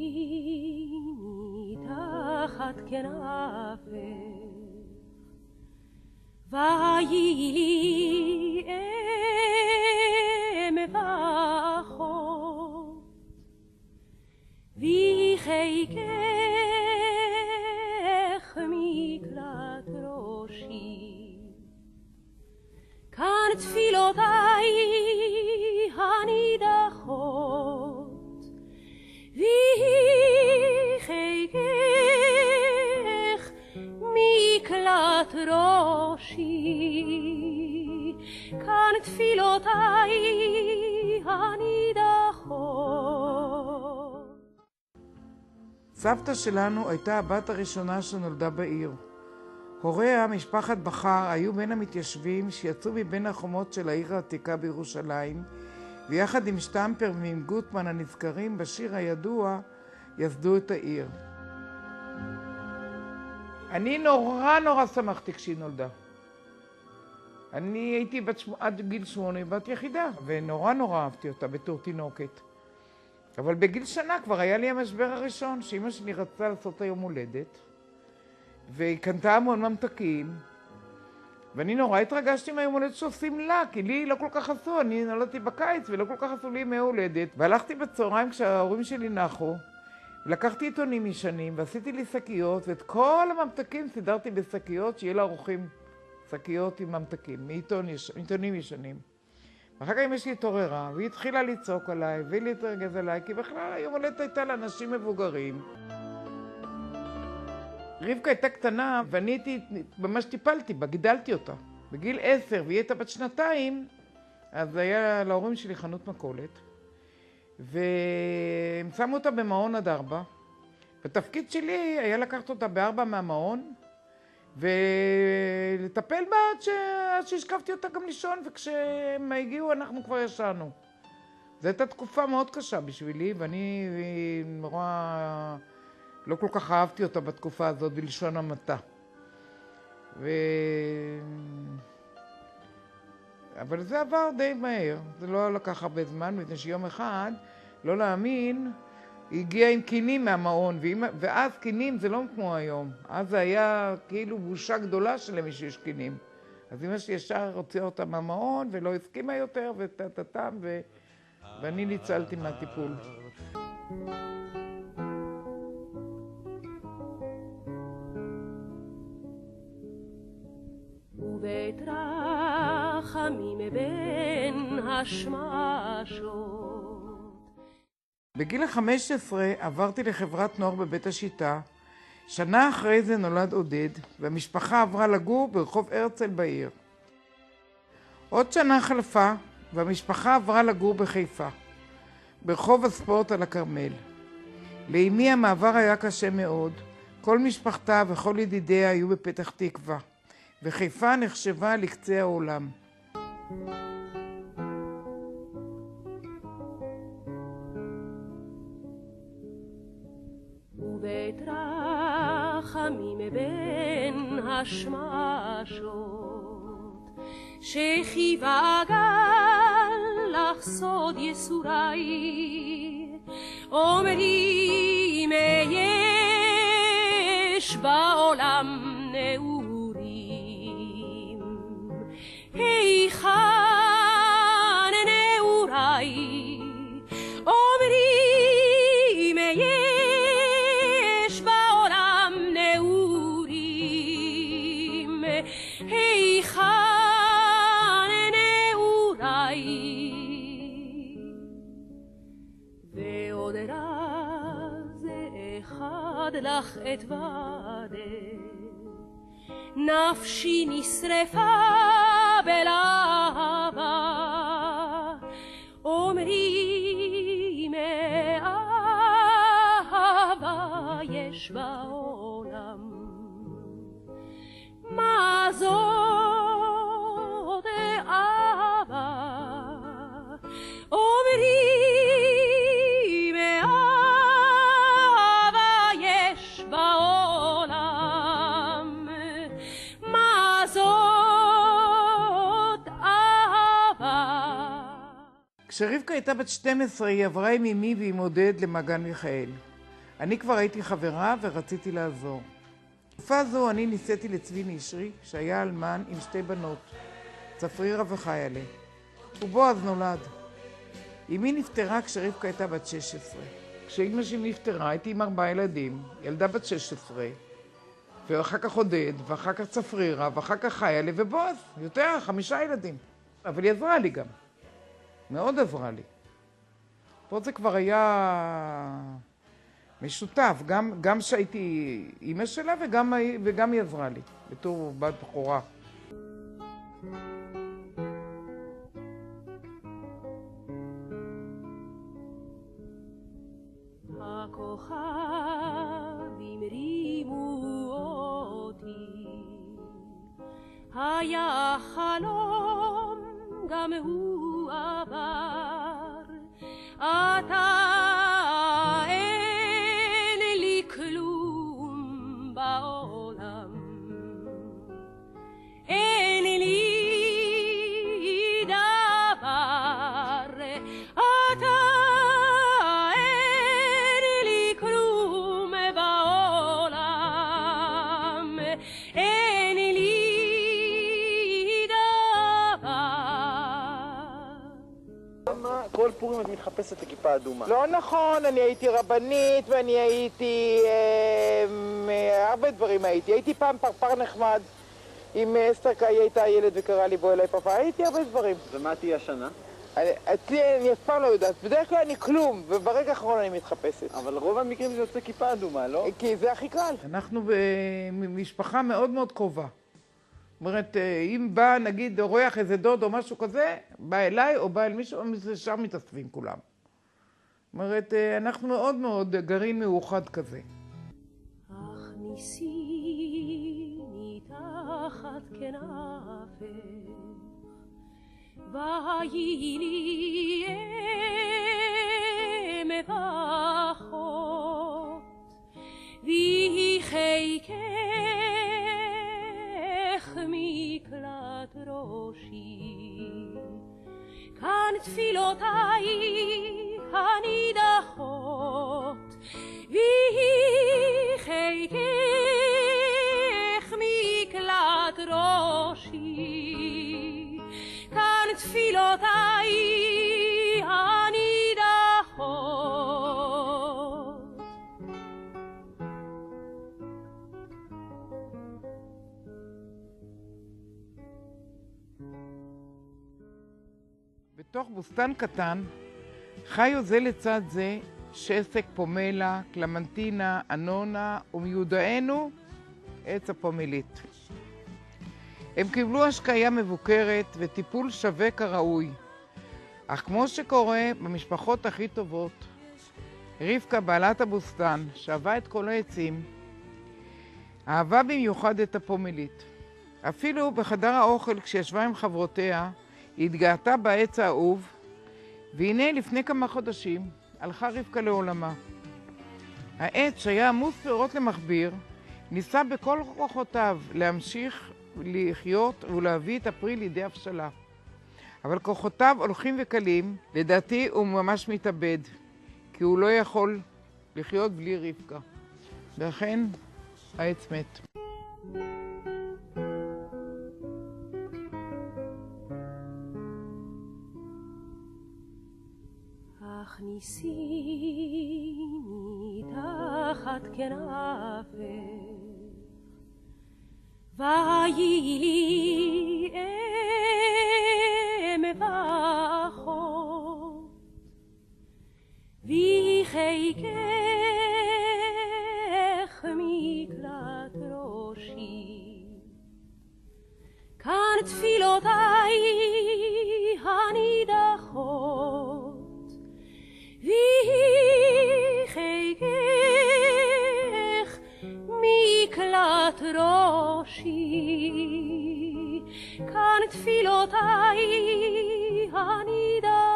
הכניסיני תחת כנפך ויהי לי אם ואחות וחיקך מקלט ראשי כאן תפילותיי הנידחות וחיקך מקלט ראשי כאן תפילותיי הנידחות. סבתא שלנו הייתה הבת הראשונה שנולדה בעיר. הוריה, משפחת בכר, היו בין המתיישבים שיצאו מבין החומות של העיר העתיקה בירושלים, ויחד עם שטמפר ועם גוטמן הנזכרים בשיר הידוע, יסדו את העיר. אני נורא שמחתי כשהיא נולדה. אני הייתי עד גיל 8 בת יחידה, ונורא אהבתי אותה בתור תינוקת. אבל בגיל שנה כבר היה לי המשבר הראשון, שאמא שלי רצתה לעשות היום הולדת, והיא קנתה המון ממתקים, ואני נורא התרגשתי מהיום הולדת שעושים לה, כי לי לא כל כך עשו, אני נולדתי בקיץ ולא כל כך עשו לי ימי הולדת. והלכתי בצהריים כשההורים שלי נחו, ולקחתי עיתונים ישנים, ועשיתי לי שקיות, ואת כל הממתקים סידרתי בשקיות, שיהיה לאורחים שקיות עם ממתקים, מעיתונים ישנים. ואחר כך אמא שלי התעוררה, והיא התחילה לצעוק עליי, ולהתרגז עליי, כי בכלל היום הולדת הייתה לאנשים מבוגרים. רבקה הייתה קטנה, ואני ממש טיפלתי בה, גידלתי אותה. בגיל 10, והיא הייתה בת 2, אז היה להורים שלי חנות מכולת, והם שמו אותה במעון עד 4. התפקיד שלי היה לקחת אותה ב4 מהמעון, ולטפל בה עד שהשכבתי אותה גם לישון, וכשהם הגיעו אנחנו כבר ישנו. זו הייתה תקופה מאוד קשה בשבילי, ואני נורא לא כל כך אהבתי אותה בתקופה הזאת בלשון המעטה. אבל זה עבר די מהר, זה לא לקח הרבה זמן, מפני שיום אחד, לא להאמין, היא הגיעה עם קינים מהמעון, ואז קינים זה לא כמו היום. אז זה היה כאילו בושה גדולה שלמי שיש קינים. אז אמא שלי ישר הוציאה אותה מהמעון, ולא הסכימה יותר, ואני ניצלתי מהטיפול. ובית רחמים בין השמשות. בגיל 15 עברתי לחברת נוער בבית השיטה. שנה אחרי זה נולד עודד, והמשפחה עברה לגור ברחוב הרצל בעיר. עוד שנה חלפה, והמשפחה עברה לגור בחיפה, ברחוב הספורט על הכרמל. לאמי המעבר היה קשה מאוד. כל משפחתה וכל ידידיה היו בפתח תקווה, וחיפה נחשבה לקצה העולם. ובית רחמים בין השמשות, שחייבה גל לך סוד יסורי, אומרים יש בעולם נעורים, היכן נעוריי, אומרים יש בעולם נעורים, היכן נעוריי. ועוד רז אחד לך אתוודה, נפשי נשרפה בלהבה, אומרים אהבה יש בעולם, מה זאת אהבה, אומרים אהבה יש בעולם, מה כשרבקה הייתה בת 12 היא עברה עם אמי ועם עודד למעגן מיכאל. אני כבר הייתי חברה ורציתי לעזור. בתקופה זו אני ניסיתי לצבי נשרי, שהיה אלמן עם 2 בנות, צפרירה וחיילה. ובועז נולד. אמי נפטרה כשרבקה הייתה בת 16. כשאמא שלי נפטרה הייתי עם 4 ילדים, ילדה בת 16, ואחר כך עודד, ואחר כך צפרירה, ואחר כך חיילה ובועז. יותר, 5 ילדים. אבל היא עזרה לי גם. מאוד עזרה לי. פה זה כבר היה משותף, גם שהייתי אמא שלה וגם היא עזרה לי, בתור בת בחורה. הכוכבים רימו אותי, היה חלום גם הוא עבר, אתה אין לי כלום בעולם, אין לי דבר, אתה אין לי כלום בעולם, אין לי כל פורים את מתחפשת לכיפה אדומה. לא נכון, אני הייתי רבנית ואני הייתי הרבה דברים הייתי פעם פרפר נחמד עם אסתר, היא הייתה ילד וקרא לי בוא אליי פרפר, הייתי הרבה דברים. ומה תהיה השנה? אני אף פעם לא יודעת, בדרך כלל אני כלום, וברגע האחרון אני מתחפשת. אבל רוב המקרים זה יוצא כיפה אדומה, לא? כי זה הכי קל. אנחנו במשפחה מאוד מאוד קרובה. זאת אומרת, אם בא, נגיד, אורח איזה דוד או משהו כזה, בא אליי או בא אל מישהו, שם מתאספים כולם. זאת אומרת, אנחנו מאוד מאוד גרעין מאוחד כזה. הכניסיני תחת כנפך, ויהי לי אם ואחות, ויהי חיקך מקלט ראשי, כאן תפילותיי הנידחות, ויהי חיקך מקלט ראשי, כאן תפילותיי הנידחות. בתוך בוסתן קטן חיו זה לצד זה שסק, פומלה, קלמנטינה, אנונה ומיודענו עץ הפומלית. הם קיבלו השקיה מבוקרת וטיפול שווה כראוי, אך כמו שקורה במשפחות הכי טובות, רבקה בעלת הבוסתן שאהבה את כל העצים, אהבה במיוחד את הפומלית. אפילו בחדר האוכל כשישבה עם חברותיה היא התגאתה בעץ האהוב, והנה לפני כמה חודשים הלכה רבקה לעולמה. העץ שהיה עמוס פירות למכביר ניסה בכל כוחותיו להמשיך לחיות ולהביא את הפרי לידי הבשלה. אבל כוחותיו הולכים וקלים, לדעתי הוא ממש מתאבד, כי הוא לא יכול לחיות בלי רבקה. ולכן העץ מת. הכניסיני תחת כנפך, ויהי לי אם ואחות, ויהי חיקך מקלט ראשי, כאן תפילותיי הנידחות, ויהי חיקך מקלט ראשי, כאן תפילותיי הנידחות.